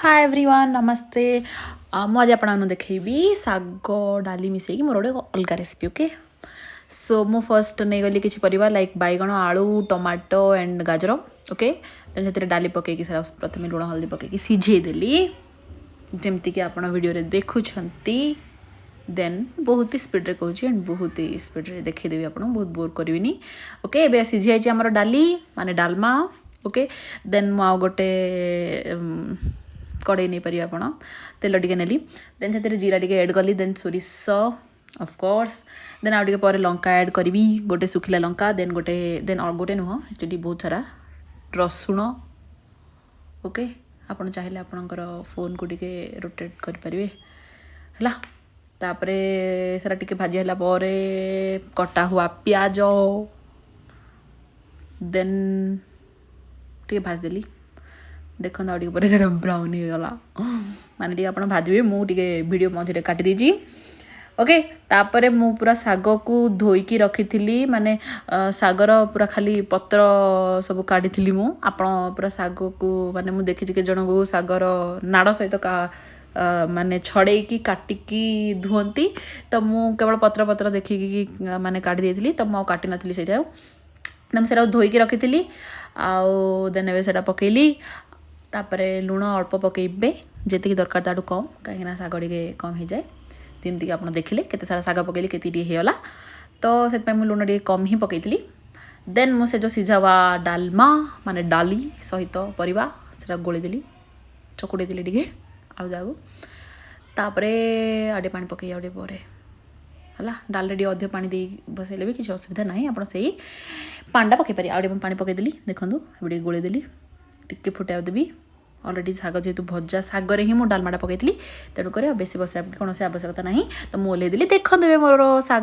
hi everyone नमस्ते मुझे आपको देखी शाग डाली मिसेकी मोर गोटे अलग रेसिपी ओके सो मु फर्स्ट नहीं गली किसी परिवा लाइक बैगण आलू टमाटो एंड गाजर ओके देन से डाली पकईकि प्रथम लुण हल्दी पकईकि सिझेदेली जमती कि आप वीडियो देखुंट देन बहुत ही स्पीड रे कहूँ एंड बहुत ही स्पीड रे देखीदेवी आपको बहुत बोर करी ओके ए सिझी आमर डाली माने डालमा ओके देन मु गोटे कड़े नहीं पारे आप तेल टे नेली देन से जीरा टे एड कली देन सोरिष ऑफकोर्स देन आउ टे लंका एड करी गोटे सुखिला लंका देन गोटे गोटे नुह एक्चुअली बहुत सारा रसुण ओके आप चाहिए आपणकर फोन को टे रोटेट करें है तापरे सारा टिके भाजी है कटा हुआ प्याज देन टे भाजदेली देखो आगे ब्राउन हो गला माने आप भाजबे मुझे वीडियो मझे काटी देजी ओके तापरे मु पूरा साग को धोईकी रखी थी माने सागर पूरा खाली पत्र सब काढ़ी मु आप पूरा साग को माने मु देखी के जन को सागर नाड़ सहित का माने छड़ेकी काटिकी धुंती तो मु केवल पत्र पत्र देखिकी माने काढ़ी देती तो मुझे काटी नी से से धोईकी रखी थी आउ देन ए पकेली तापरे लुण अल्प पकेबे जी दरकार ताठू कम कहीं शाग टे कम हो जाए जमती कि आप देखिले केते सारा शाग पकेली केती होगा तो से लुण टे कम ही पकईली देन मुझे जो सिझावा डालमा माने डाली सहित परिवा से गोलीदेली चकुड़ी देली टे आलू जागू तापरे आडे पानी पकई आउटे पर है डाल टे अधिक पानी दे बसैले भी किसी असुविधा ना आप पांडा पकई पारे आउटे पानी पकईदेली देखूँ ए गोलीदेली टिके फुटाई देवी अलरेडी शाग जेहतु भजा शागर ही मुझे डालमाटा पकई तेणुक बेस बस कौन आवश्यकता ना तो मुझे ओल्लैदेली देखते मोर शाग